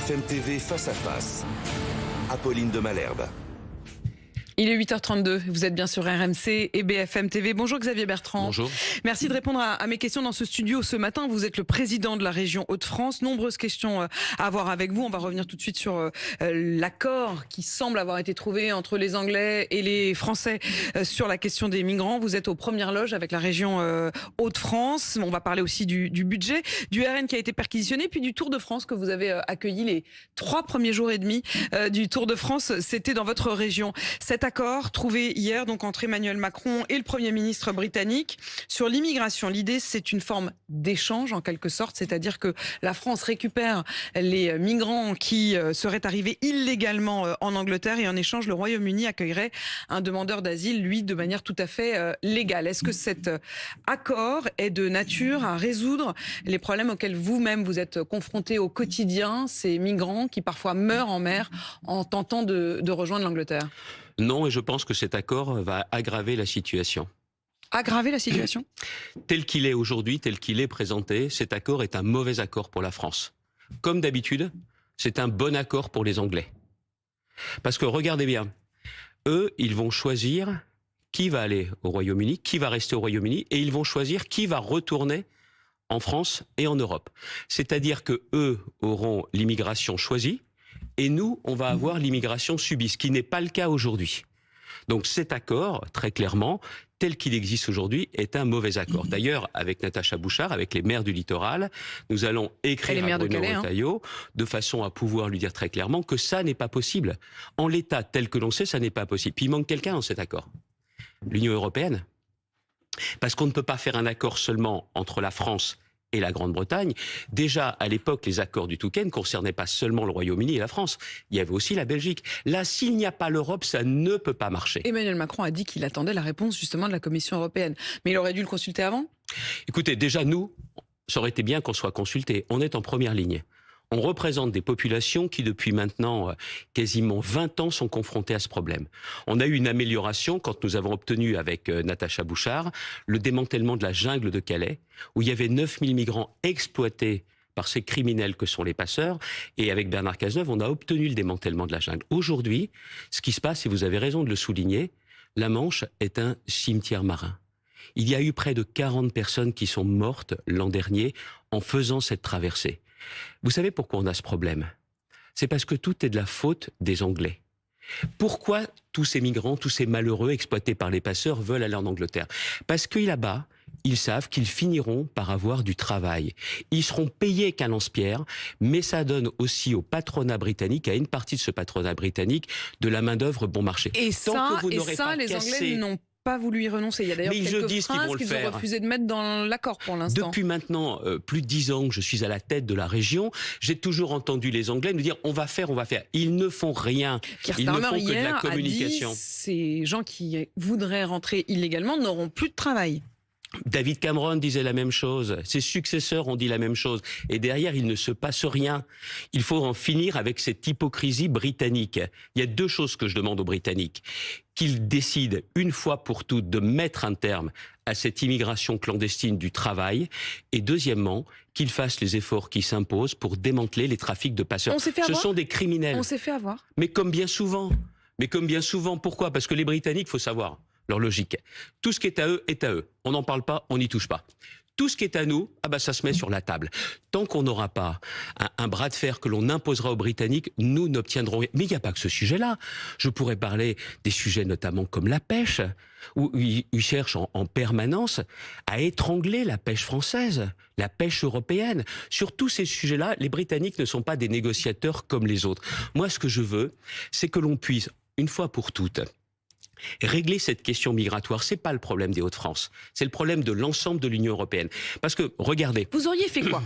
BFM TV face à face. Apolline de Malherbe. Il est 8h32, vous êtes bien sur RMC et BFM TV. Bonjour Xavier Bertrand. Bonjour. Merci de répondre à mes questions dans ce studio ce matin. Vous êtes le président de la région Hauts-de-France. Nombreuses questions à avoir avec vous. On va revenir tout de suite sur l'accord qui semble avoir été trouvé entre les Anglais et les Français sur la question des migrants. Vous êtes aux premières loges avec la région Hauts-de-France. On va parler aussi du budget, du RN qui a été perquisitionné, puis du Tour de France que vous avez accueilli les 3 premiers jours et demi du Tour de France. C'était dans votre région. Cet accord trouvé hier donc entre Emmanuel Macron et le Premier ministre britannique sur l'immigration. L'idée, c'est une forme d'échange en quelque sorte, c'est-à-dire que la France récupère les migrants qui seraient arrivés illégalement en Angleterre et en échange, le Royaume-Uni accueillerait un demandeur d'asile, lui, de manière tout à fait légale. Est-ce que cet accord est de nature à résoudre les problèmes auxquels vous-même vous êtes confrontés au quotidien, ces migrants qui parfois meurent en mer en tentant de rejoindre l'Angleterre ? Non, et je pense que cet accord va aggraver la situation. Aggraver la situation ? Tel qu'il est aujourd'hui, tel qu'il est présenté, cet accord est un mauvais accord pour la France. Comme d'habitude, c'est un bon accord pour les Anglais. Parce que regardez bien, eux, ils vont choisir qui va aller au Royaume-Uni, qui va rester au Royaume-Uni, et ils vont choisir qui va retourner en France et en Europe. C'est-à-dire que eux auront l'immigration choisie, et nous, on va avoir l'immigration subie, ce qui n'est pas le cas aujourd'hui. Donc cet accord, très clairement, tel qu'il existe aujourd'hui, est un mauvais accord. D'ailleurs, avec Natacha Bouchard, avec les maires du littoral, nous allons écrire à Bruno Retailleau de façon à pouvoir lui dire très clairement que ça n'est pas possible. En l'état tel que l'on sait, ça n'est pas possible. Puis il manque quelqu'un dans cet accord. L'Union européenne. Parce qu'on ne peut pas faire un accord seulement entre la France et la Grande-Bretagne. Déjà, à l'époque, les accords du Touquet ne concernaient pas seulement le Royaume-Uni et la France. Il y avait aussi la Belgique. Là, s'il n'y a pas l'Europe, ça ne peut pas marcher. Emmanuel Macron a dit qu'il attendait la réponse justement de la Commission européenne. Mais il aurait dû le consulter avant ? Écoutez, déjà, nous, ça aurait été bien qu'on soit consultés. On est en première ligne. On représente des populations qui, depuis maintenant quasiment 20 ans, sont confrontées à ce problème. On a eu une amélioration quand nous avons obtenu avec Natacha Bouchard le démantèlement de la jungle de Calais, où il y avait 9000 migrants exploités par ces criminels que sont les passeurs. Et avec Bernard Cazeneuve, on a obtenu le démantèlement de la jungle. Aujourd'hui, ce qui se passe, et vous avez raison de le souligner, la Manche est un cimetière marin. Il y a eu près de 40 personnes qui sont mortes l'an dernier en faisant cette traversée. Vous savez pourquoi on a ce problème ? C'est parce que tout est de la faute des Anglais. Pourquoi tous ces migrants, tous ces malheureux exploités par les passeurs veulent aller en Angleterre ? Parce que là-bas, ils savent qu'ils finiront par avoir du travail. Ils seront payés qu'un lance-pierre, mais ça donne aussi au patronat britannique, à une partie de ce patronat britannique, de la main-d'œuvre bon marché. Et ça, les Anglais n'ont pas voulu y renoncer. Il y a d'ailleurs quelques phrases qu'ils ont refusé de mettre dans l'accord pour l'instant. Depuis maintenant plus de 10 ans que je suis à la tête de la région, j'ai toujours entendu les Anglais nous dire on va faire. Ils ne font rien. Ils ne font que de la communication. A dit, ces gens qui voudraient rentrer illégalement n'auront plus de travail. David Cameron disait la même chose, ses successeurs ont dit la même chose, et derrière il ne se passe rien. Il faut en finir avec cette hypocrisie britannique. Il y a 2 choses que je demande aux Britanniques, qu'ils décident une fois pour toutes de mettre un terme à cette immigration clandestine du travail, et deuxièmement, qu'ils fassent les efforts qui s'imposent pour démanteler les trafics de passeurs. Ce sont des criminels. On s'est fait avoir. Mais comme bien souvent. Pourquoi ? Parce que les Britanniques, il faut savoir leur logique. Tout ce qui est à eux est à eux. On n'en parle pas, on n'y touche pas. Tout ce qui est à nous, ça se met sur la table. Tant qu'on n'aura pas un bras de fer que l'on imposera aux Britanniques, nous n'obtiendrons rien. Mais il n'y a pas que ce sujet-là. Je pourrais parler des sujets notamment comme la pêche, où ils cherchent en permanence à étrangler la pêche française, la pêche européenne. Sur tous ces sujets-là, les Britanniques ne sont pas des négociateurs comme les autres. Moi, ce que je veux, c'est que l'on puisse, une fois pour toutes, régler cette question migratoire. C'est pas le problème des Hauts-de-France, c'est le problème de l'ensemble de l'Union européenne. Parce que, regardez... Vous auriez fait quoi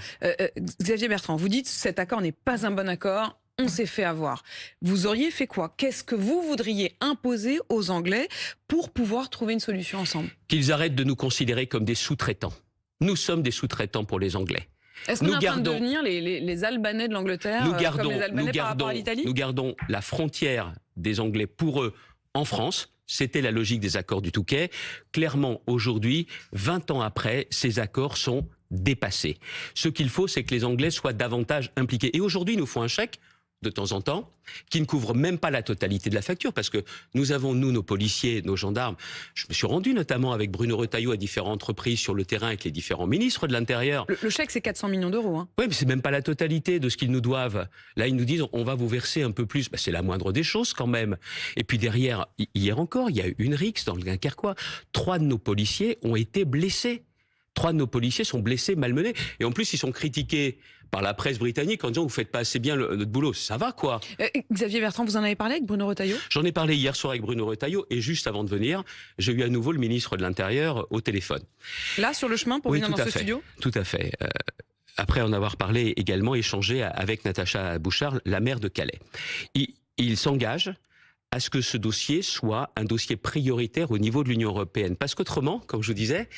Xavier Bertrand, vous dites cet accord n'est pas un bon accord, on s'est fait avoir. Vous auriez fait quoi ? Qu'est-ce que vous voudriez imposer aux Anglais pour pouvoir trouver une solution ensemble ? Qu'ils arrêtent de nous considérer comme des sous-traitants. Nous sommes des sous-traitants pour les Anglais. Est-ce qu'on est en train de devenir les Albanais de l'Angleterre, comme les Albanais par rapport à l'Italie ? Nous gardons la frontière des Anglais pour eux en France. C'était la logique des accords du Touquet. Clairement, aujourd'hui, 20 ans après, ces accords sont dépassé. Ce qu'il faut, c'est que les Anglais soient davantage impliqués. Et aujourd'hui, il nous faut un chèque, de temps en temps, qui ne couvre même pas la totalité de la facture, parce que nous avons, nous, nos policiers, nos gendarmes. Je me suis rendu notamment avec Bruno Retailleau à différentes reprises sur le terrain avec les différents ministres de l'Intérieur. Le chèque, c'est 400 millions d'euros. Hein. Oui, mais c'est même pas la totalité de ce qu'ils nous doivent. Là, ils nous disent, on va vous verser un peu plus. Ben, c'est la moindre des choses quand même. Et puis derrière, hier encore, il y a eu une rixe dans le Dunkerquois. 3 de nos policiers ont été blessés. 3 de nos policiers sont blessés, malmenés. Et en plus, ils sont critiqués par la presse britannique en disant « vous faites pas assez bien notre boulot ». Ça va, quoi. Xavier Bertrand, vous en avez parlé avec Bruno Retailleau ? J'en ai parlé hier soir avec Bruno Retailleau et juste avant de venir, j'ai eu à nouveau le ministre de l'Intérieur au téléphone. Là, sur le chemin, pour venir dans ce studio ? Tout à fait. Après en avoir parlé également, échangé avec Natacha Bouchard, la maire de Calais. Il s'engage à ce que ce dossier soit un dossier prioritaire au niveau de l'Union européenne. Parce qu'autrement, comme je vous disais,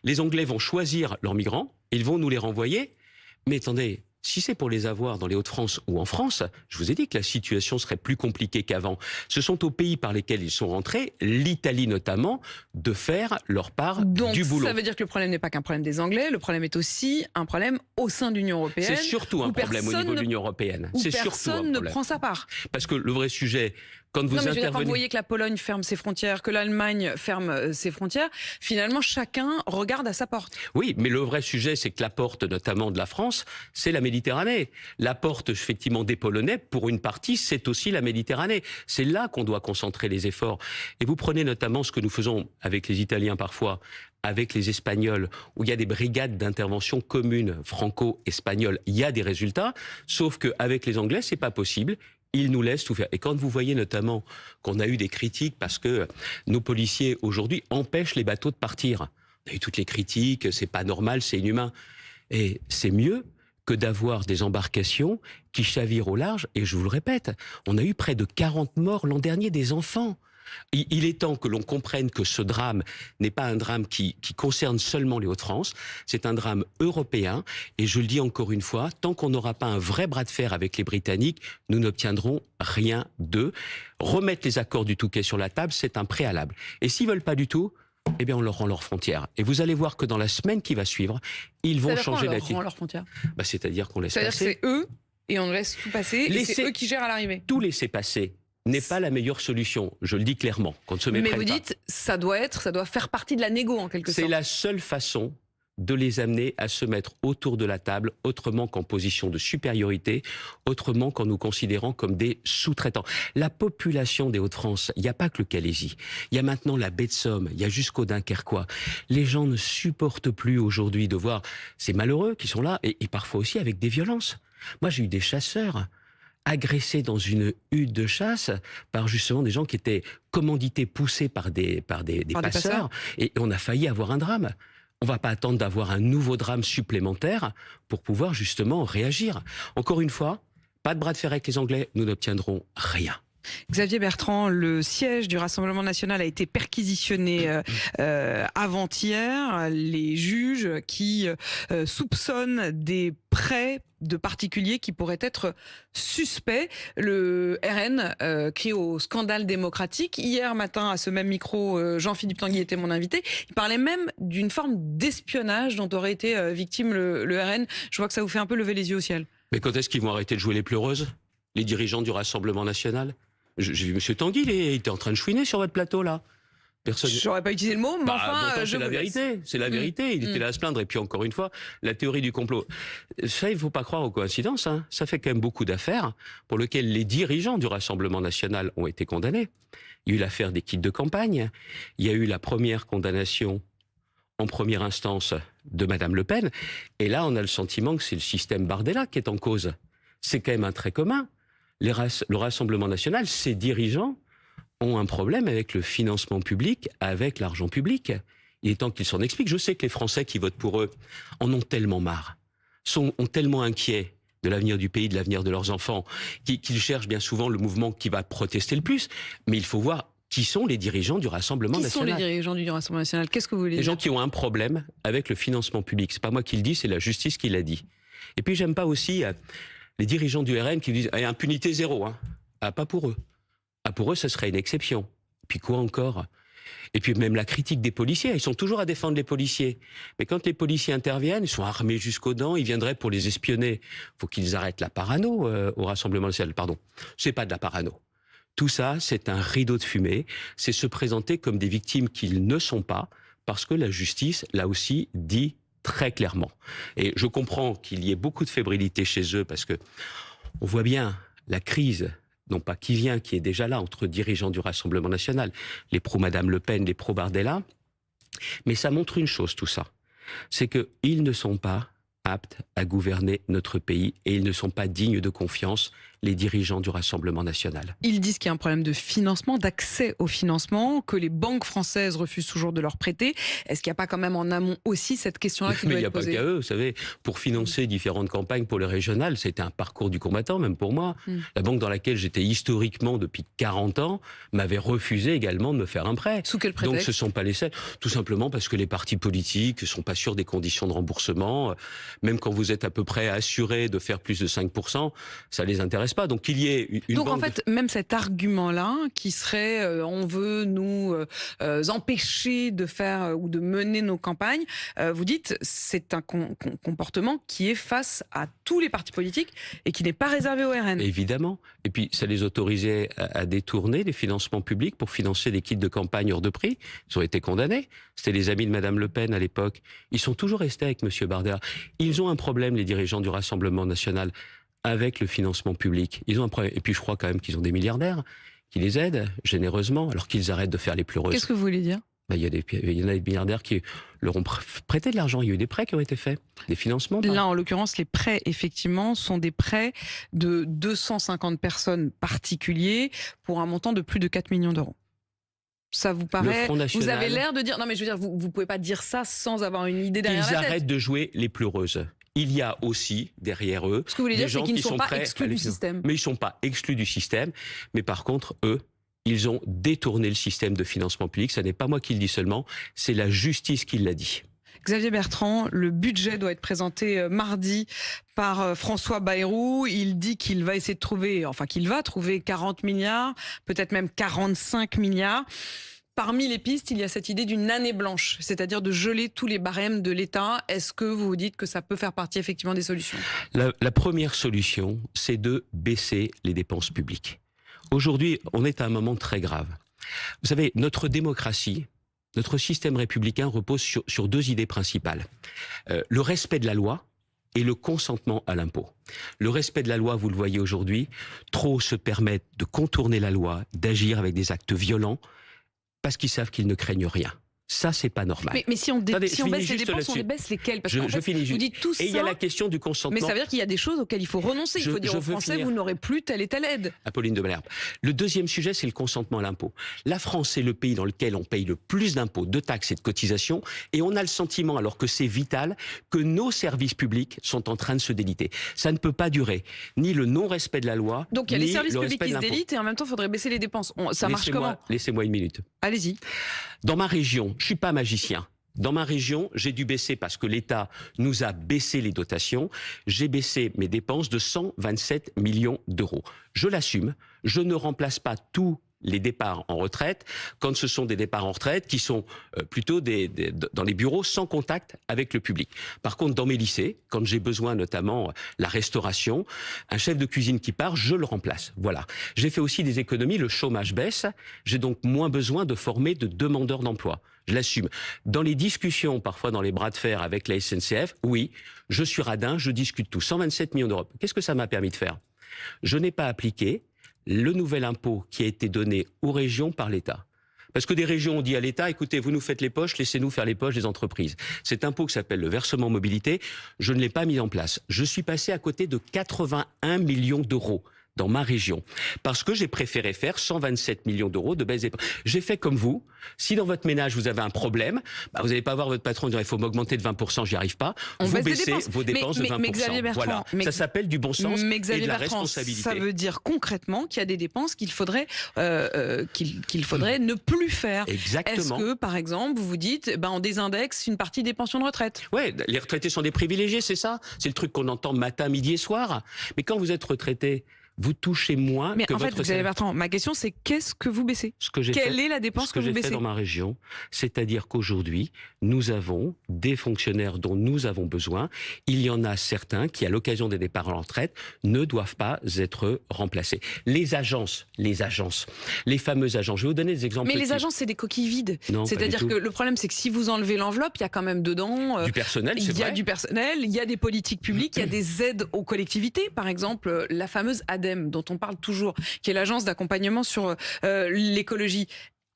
les Anglais vont choisir leurs migrants, ils vont nous les renvoyer. Mais attendez, si c'est pour les avoir dans les Hauts-de-France ou en France, je vous ai dit que la situation serait plus compliquée qu'avant. Ce sont aux pays par lesquels ils sont rentrés, l'Italie notamment, de faire leur part du boulot. Donc ça veut dire que le problème n'est pas qu'un problème des Anglais, le problème est aussi un problème au sein de l'Union européenne. C'est surtout un problème au niveau de l'Union européenne. C'est personne ne prend sa part. Parce que le vrai sujet... Quand vous quand vous voyez que la Pologne ferme ses frontières, que l'Allemagne ferme ses frontières, finalement, chacun regarde à sa porte. Oui, mais le vrai sujet, c'est que la porte, notamment de la France, c'est la Méditerranée. La porte, effectivement, des Polonais, pour une partie, c'est aussi la Méditerranée. C'est là qu'on doit concentrer les efforts. Et vous prenez notamment ce que nous faisons avec les Italiens parfois, avec les Espagnols, où il y a des brigades d'intervention communes franco-espagnoles, il y a des résultats, sauf qu'avec les Anglais, c'est pas possible. Ils nous laissent tout faire. Et quand vous voyez notamment qu'on a eu des critiques parce que nos policiers aujourd'hui empêchent les bateaux de partir. On a eu toutes les critiques, c'est pas normal, c'est inhumain. Et c'est mieux que d'avoir des embarcations qui chavirent au large. Et je vous le répète, on a eu près de 40 morts l'an dernier, des enfants. Il est temps que l'on comprenne que ce drame n'est pas un drame qui concerne seulement les Hauts-de-France, c'est un drame européen et je le dis encore une fois, tant qu'on n'aura pas un vrai bras de fer avec les Britanniques, nous n'obtiendrons rien d'eux. Remettre les accords du Touquet sur la table, c'est un préalable. Et s'ils veulent pas du tout, eh bien on leur rend leurs frontières. Et vous allez voir que dans la semaine qui va suivre, ils vont changer d'attitude. On leur rend leurs frontières. C'est-à-dire qu'on laisse passer. C'est-à-dire que c'est eux et on laisse tout passer et c'est eux qui gèrent à l'arrivée. Tout laisser passer n'est pas la meilleure solution, je le dis clairement, qu'on ne se méprenne pas. Mais vous dites, ça doit faire partie de la négo en quelque sorte. C'est la seule façon de les amener à se mettre autour de la table, autrement qu'en position de supériorité, autrement qu'en nous considérant comme des sous-traitants. La population des Hauts-de-France, il n'y a pas que le Calaisis, il y a maintenant la baie de Somme, il y a jusqu'au Dunkerquois. Les gens ne supportent plus aujourd'hui de voir ces malheureux qui sont là, et parfois aussi avec des violences. Moi, j'ai eu des chasseurs agressés dans une hutte de chasse par justement des gens qui étaient commandités, poussés par des passeurs, et on a failli avoir un drame. On ne va pas attendre d'avoir un nouveau drame supplémentaire pour pouvoir justement réagir. Encore une fois, pas de bras de fer avec les Anglais, nous n'obtiendrons rien. Xavier Bertrand, le siège du Rassemblement national a été perquisitionné avant-hier. Les juges qui soupçonnent des prêts de particuliers qui pourraient être suspects. Le RN crie au scandale démocratique. Hier matin, à ce même micro, Jean-Philippe Tanguy était mon invité. Il parlait même d'une forme d'espionnage dont aurait été victime le RN. Je vois que ça vous fait un peu lever les yeux au ciel. Mais quand est-ce qu'ils vont arrêter de jouer les pleureuses, les dirigeants du Rassemblement national ? J'ai vu M. Tanguy, il était en train de chouiner sur votre plateau, là. Personne... J'aurais pas utilisé le mot, mais enfin... c'est la vérité, c'est la vérité. Il était là à se plaindre. Et puis, encore une fois, la théorie du complot. Ça, il ne faut pas croire aux coïncidences. Hein. Ça fait quand même beaucoup d'affaires pour lesquelles les dirigeants du Rassemblement national ont été condamnés. Il y a eu l'affaire des kits de campagne. Il y a eu la première condamnation en première instance de Madame Le Pen. Et là, on a le sentiment que c'est le système Bardella qui est en cause. C'est quand même un trait commun. Le Rassemblement national, ses dirigeants ont un problème avec le financement public, avec l'argent public. Il est temps qu'ils s'en expliquent. Je sais que les Français qui votent pour eux en ont tellement marre, sont tellement inquiets de l'avenir du pays, de l'avenir de leurs enfants, qu'ils cherchent bien souvent le mouvement qui va protester le plus. Mais il faut voir qui sont les dirigeants du Rassemblement national. Qui sont les dirigeants du Rassemblement national ? Qu'est-ce que vous voulez dire ? Les gens qui ont un problème avec le financement public. C'est pas moi qui le dis, c'est la justice qui l'a dit. Et puis j'aime pas aussi les dirigeants du RN qui disent impunité zéro. Hein. Ah, pas pour eux. Ah, pour eux, ce serait une exception. Puis quoi encore ? Et puis même la critique des policiers, ils sont toujours à défendre les policiers. Mais quand les policiers interviennent, ils sont armés jusqu'aux dents, ils viendraient pour les espionner. Faut qu'ils arrêtent la parano au Rassemblement national. Pardon, c'est pas de la parano. Tout ça, c'est un rideau de fumée. C'est se présenter comme des victimes qu'ils ne sont pas, parce que la justice, là aussi, dit très clairement. Et je comprends qu'il y ait beaucoup de fébrilité chez eux, parce que on voit bien la crise, non pas qui vient, qui est déjà là, entre dirigeants du Rassemblement national, les pro-Madame Le Pen, les pro-Bardella. Mais ça montre une chose, tout ça. C'est qu'ils ne sont pas aptes à gouverner notre pays et ils ne sont pas dignes de confiance, les dirigeants du Rassemblement national. Ils disent qu'il y a un problème de financement, d'accès au financement, que les banques françaises refusent toujours de leur prêter. Est-ce qu'il n'y a pas quand même en amont aussi cette question-là qui doit être posée ? Mais il n'y a pas qu'à eux, vous savez, pour financer différentes campagnes pour les régionales, c'était un parcours du combattant, même pour moi. La banque dans laquelle j'étais historiquement depuis 40 ans m'avait refusé également de me faire un prêt. Sous quel prétexte ? Donc ce ne sont pas les seuls. Tout simplement parce que les partis politiques ne sont pas sûrs des conditions de remboursement. Même quand vous êtes à peu près assuré de faire plus de 5%, ça ne les intéresse pas. Donc qu'il y ait une Donc banque en fait, même cet argument-là, qui serait on veut nous empêcher de faire ou de mener nos campagnes, vous dites c'est un comportement qui est face à tous les partis politiques et qui n'est pas réservé au RN. Évidemment. Et puis ça les autorisait à détourner les financements publics pour financer des kits de campagne hors de prix. Ils ont été condamnés. C'était les amis de Madame Le Pen à l'époque. Ils sont toujours restés avec Monsieur Bardella. Ils ont un problème, les dirigeants du Rassemblement national, avec le financement public. Ils ont un problème. Et puis je crois quand même qu'ils ont des milliardaires qui les aident généreusement, alors qu'ils arrêtent de faire les pleureuses. Qu'est-ce que vous voulez dire ? Il y en a des milliardaires qui leur ont prêté de l'argent. Il y a eu des prêts qui ont été faits, des financements. Là, en l'occurrence, les prêts, effectivement, sont des prêts de 250 personnes particuliers pour un montant de plus de 4 millions d'euros. Ça vous paraît... Vous avez l'air de dire... Non, mais je veux dire, vous pouvez pas dire ça sans avoir une idée derrière la tête. Ils arrêtent de jouer les pleureuses. Il y a aussi, derrière eux... Ce que vous voulez dire, c'est qu'ils ne sont pas exclus du système. Mais ils ne sont pas exclus du système. Mais par contre, eux, ils ont détourné le système de financement public. Ce n'est pas moi qui le dis seulement, c'est la justice qui l'a dit. Xavier Bertrand, le budget doit être présenté mardi par François Bayrou. Il dit qu'il va essayer de trouver, enfin qu'il va trouver 40 milliards, peut-être même 45 milliards. Parmi les pistes, il y a cette idée d'une année blanche, c'est-à-dire de geler tous les barèmes de l'État. Est-ce que vous vous dites que ça peut faire partie effectivement des solutions ? La première solution, c'est de baisser les dépenses publiques. Aujourd'hui, on est à un moment très grave. Vous savez, notre démocratie, notre système républicain repose sur deux idées principales. Le respect de la loi et le consentement à l'impôt. Le respect de la loi, vous le voyez aujourd'hui, trop se permettent de contourner la loi, d'agir avec des actes violents, parce qu'ils savent qu'ils ne craignent rien. Ça, c'est pas normal. Mais si on baisse les dépenses, on les baisse lesquelles ? Parce qu'en fait, vous dites tout ça. Et il y a la question du consentement. Mais ça veut dire qu'il y a des choses auxquelles il faut renoncer. Il faut dire aux Français, vous n'aurez plus telle et telle aide. Apolline de Malherbe. Le deuxième sujet, c'est le consentement à l'impôt. La France est le pays dans lequel on paye le plus d'impôts, de taxes et de cotisations. Et on a le sentiment, alors que c'est vital, que nos services publics sont en train de se déliter. Ça ne peut pas durer. Ni le non-respect de la loi, donc il y a les services publics qui se délitent et en même temps, il faudrait baisser les dépenses. Ça marche comment ? Laissez-moi une minute. Allez-y. Dans ma région, je suis pas magicien. Dans ma région, j'ai dû baisser parce que l'État nous a baissé les dotations. J'ai baissé mes dépenses de 127 millions d'euros. Je l'assume. Je ne remplace pas tous les départs en retraite quand ce sont des départs en retraite qui sont plutôt dans les bureaux sans contact avec le public. Par contre, dans mes lycées, quand j'ai besoin notamment la restauration, un chef de cuisine qui part, je le remplace. Voilà. J'ai fait aussi des économies, le chômage baisse, j'ai donc moins besoin de former de demandeurs d'emploi. Je l'assume. Dans les discussions, parfois dans les bras de fer avec la SNCF, oui, je suis radin, je discute tout. 127 millions d'euros. Qu'est-ce que ça m'a permis de faire ? Je n'ai pas appliqué le nouvel impôt qui a été donné aux régions par l'État. Parce que des régions ont dit à l'État, écoutez, vous nous faites les poches, laissez-nous faire les poches des entreprises. Cet impôt qui s'appelle le versement mobilité, je ne l'ai pas mis en place. Je suis passé à côté de 81 millions d'euros dans ma région. Parce que j'ai préféré faire 127 millions d'euros de baisse des... J'ai fait comme vous. Si dans votre ménage, vous avez un problème, vous n'allez pas voir votre patron dire il faut m'augmenter de 20%, j'y arrive pas. Vous baissez vos dépenses de 20%. Mais Xavier Bertrand, voilà. Ça s'appelle du bon sens et de la responsabilité. Ça veut dire concrètement qu'il y a des dépenses qu'il faudrait, ne plus faire. Exactement. Est-ce que, par exemple, vous vous dites, on désindexe une partie des pensions de retraite ? Oui, les retraités sont des privilégiés, c'est ça. C'est le truc qu'on entend matin, midi et soir. Mais quand vous êtes retraité, vous touchez moins Mais que en fait, votre Xavier salaire. Bertrand, ma question c'est qu'est-ce que vous baissez? Ce que j'ai Quelle fait- est la dépense ce que que vous j'ai fait baissez? dans ma région, c'est-à-dire qu'aujourd'hui, nous avons des fonctionnaires dont nous avons besoin. Il y en a certains qui, à l'occasion des départs en retraite, ne doivent pas être remplacés. Les agences, les fameuses agences. Je vais vous donner des exemples. Mais les types. agences, c'est des coquilles vides. Non, pas C'est-à-dire du que tout. le problème, c'est que si vous enlevez l'enveloppe, il y a quand même dedans... Du personnel, c'est il y a vrai. du personnel, il y a des politiques publiques, il y a des aides aux collectivités. Par exemple, la fameuse ADEME, dont on parle toujours, qui est l'agence d'accompagnement sur l'écologie.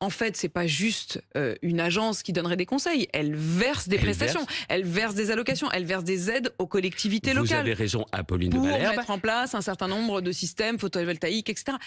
En fait, c'est pas juste une agence qui donnerait des conseils. Elle verse des prestations, elle verse des allocations, elle verse des aides aux collectivités Vous locales. avez raison, Apolline de Pour Malherbe. mettre en place un certain nombre de systèmes photovoltaïques, etc.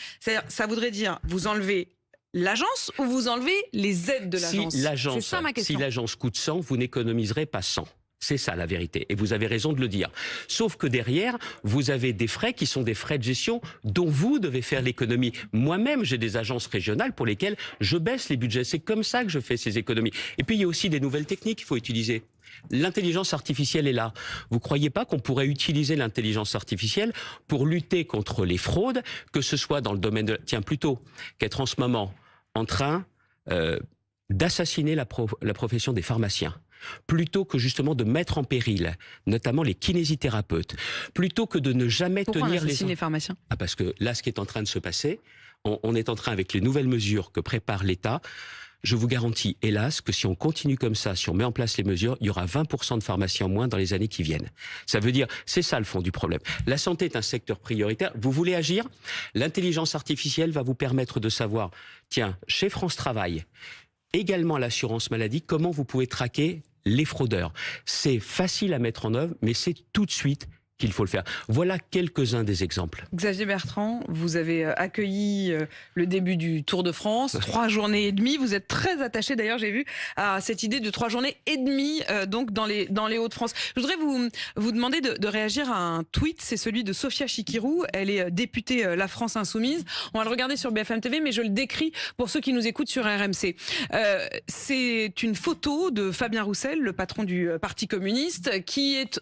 Ça voudrait dire, vous enlevez l'agence ou vous enlevez les aides de l'agence? C'est ça ma question. Si l'agence coûte 100, vous n'économiserez pas 100. C'est ça la vérité. Et vous avez raison de le dire. Sauf que derrière, vous avez des frais qui sont des frais de gestion dont vous devez faire l'économie. Moi-même, j'ai des agences régionales pour lesquelles je baisse les budgets. C'est comme ça que je fais ces économies. Et puis, il y a aussi des nouvelles techniques qu'il faut utiliser. L'intelligence artificielle est là. Vous croyez pas qu'on pourrait utiliser l'intelligence artificielle pour lutter contre les fraudes, que ce soit dans le domaine de... Tiens, plutôt qu'être en ce moment en train d'assassiner la profession des pharmaciens, plutôt que justement de mettre en péril, notamment les kinésithérapeutes, plutôt que de ne jamais Pourquoi tenir on assassine les pharmaciens? Ah, parce que là, ce qui est en train de se passer, on est en train, avec les nouvelles mesures que prépare l'État, je vous garantis, hélas, que si on continue comme ça, si on met en place les mesures, il y aura 20% de pharmaciens en moins dans les années qui viennent. Ça veut dire, c'est ça le fond du problème. La santé est un secteur prioritaire. Vous voulez agir? L'intelligence artificielle va vous permettre de savoir, tiens, chez France Travail, également l'assurance maladie, comment vous pouvez traquer les fraudeurs. C'est facile à mettre en œuvre, mais c'est tout de suite qu'il faut le faire. Voilà quelques-uns des exemples. Xavier Bertrand, vous avez accueilli le début du Tour de France, 3 journées et demie. Vous êtes très attaché, d'ailleurs, j'ai vu, à cette idée de 3 journées et demie donc dans les Hauts-de-France. Je voudrais vous demander de réagir à un tweet, c'est celui de Sophia Chikirou. Elle est députée La France Insoumise. On va le regarder sur BFM TV, mais je le décris pour ceux qui nous écoutent sur RMC. C'est une photo de Fabien Roussel, le patron du Parti communiste, qui est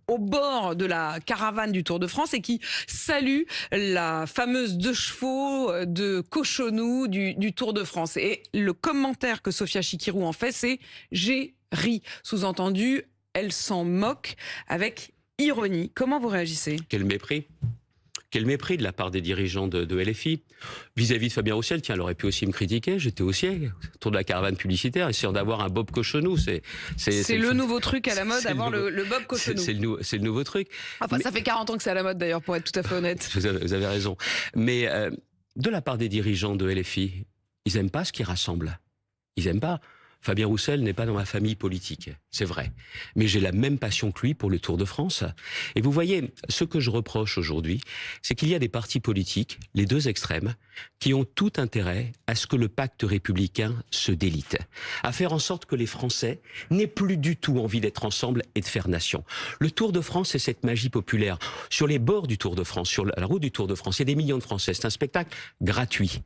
au bord de la caravane du Tour de France et qui salue la fameuse 2 chevaux de Cochonou du Tour de France. Et le commentaire que Sophia Chikirou en fait, c'est « j'ai ri ». Sous-entendu, elle s'en moque avec ironie. Comment vous réagissez? Quel mépris! Quel mépris de la part des dirigeants de LFI. Vis-à-vis de Fabien Roussel, tiens, elle aurait pu aussi me critiquer. J'étais aussi autour de la caravane publicitaire, essayant d'avoir un Bob Cochonou. C'est le nouveau truc à la mode, avoir le Bob Cochonou. C'est le nouveau truc. Enfin, ça fait 40 ans que c'est à la mode d'ailleurs, pour être tout à fait honnête. Vous avez raison. Mais de la part des dirigeants de LFI, ils n'aiment pas ce qui rassemble. Ils n'aiment pas. Fabien Roussel n'est pas dans ma famille politique, c'est vrai. Mais j'ai la même passion que lui pour le Tour de France. Et vous voyez, ce que je reproche aujourd'hui, c'est qu'il y a des partis politiques, les deux extrêmes, qui ont tout intérêt à ce que le pacte républicain se délite, à faire en sorte que les Français n'aient plus du tout envie d'être ensemble et de faire nation. Le Tour de France, c'est cette magie populaire. Sur les bords du Tour de France, sur la route du Tour de France, il y a des millions de Français. C'est un spectacle gratuit.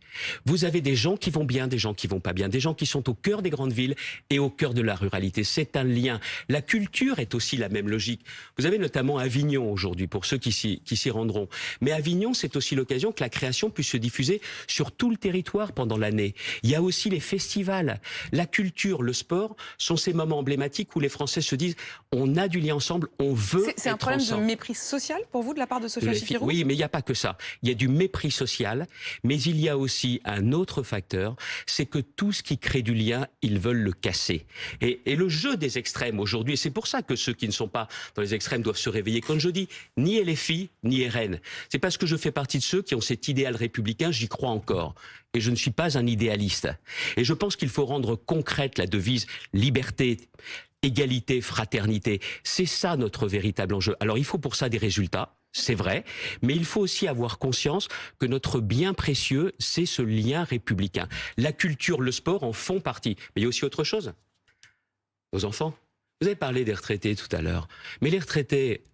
Vous avez des gens qui vont bien, des gens qui vont pas bien, des gens qui sont au cœur des grandes villes et au cœur de la ruralité. C'est un lien. La culture est aussi la même logique. Vous avez notamment Avignon aujourd'hui, pour ceux qui s'y rendront. Mais Avignon, c'est aussi l'occasion que la création puisse se diffuser sur tout le territoire pendant l'année. Il y a aussi les festivals. La culture, le sport sont ces moments emblématiques où les Français se disent on a du lien ensemble, on veut être ensemble. C'est un problème de mépris social pour vous de la part de Sophia Chikirou? Oui, mais il n'y a pas que ça. Il y a du mépris social, mais il y a aussi un autre facteur, c'est que tout ce qui crée du lien, ils veulent le casser. Et le jeu des extrêmes aujourd'hui, et c'est pour ça que ceux qui ne sont pas dans les extrêmes doivent se réveiller. Quand je dis ni LFI, ni RN, c'est parce que je fais partie de ceux qui ont cet idéal républicain, j'y crois encore. Et je ne suis pas un idéaliste. Et je pense qu'il faut rendre concrète la devise liberté, égalité, fraternité. C'est ça notre véritable enjeu. Alors il faut pour ça des résultats. C'est vrai, mais il faut aussi avoir conscience que notre bien précieux, c'est ce lien républicain. La culture, le sport en font partie. Mais il y a aussi autre chose. Nos enfants. Vous avez parlé des retraités tout à l'heure. Mais les retraités,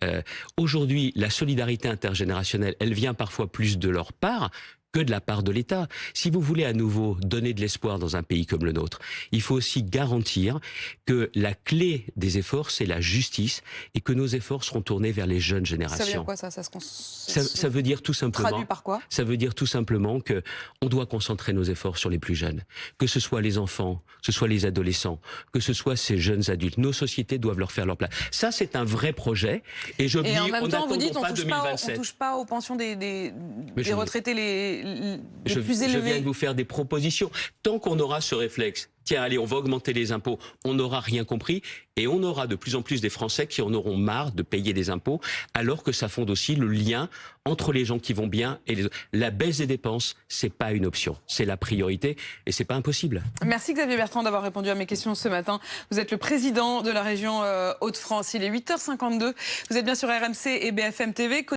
aujourd'hui, la solidarité intergénérationnelle, elle vient parfois plus de leur part que de la part de l'État. Si vous voulez à nouveau donner de l'espoir dans un pays comme le nôtre, il faut aussi garantir que la clé des efforts, c'est la justice et que nos efforts seront tournés vers les jeunes générations. Ça veut dire quoi ça Ça veut dire tout simplement. Traduit par quoi? Ça veut dire tout simplement que on doit concentrer nos efforts sur les plus jeunes, que ce soit les enfants, que ce soit les adolescents, que ce soit ces jeunes adultes. Nos sociétés doivent leur faire leur place. Ça, c'est un vrai projet. Et je dis, en même temps, vous dites, pas 2027. On touche pas aux pensions des retraités les plus élevés. Je viens de vous faire des propositions. Tant qu'on aura ce réflexe, tiens, allez, on va augmenter les impôts, on n'aura rien compris et on aura de plus en plus des Français qui en auront marre de payer des impôts, alors que ça fonde aussi le lien entre les gens qui vont bien et les autres. La baisse des dépenses, c'est pas une option, c'est la priorité et c'est pas impossible. Merci Xavier Bertrand d'avoir répondu à mes questions ce matin. Vous êtes le président de la région Hauts-de-France. Il est 8h52. Vous êtes bien sur RMC et BFM TV.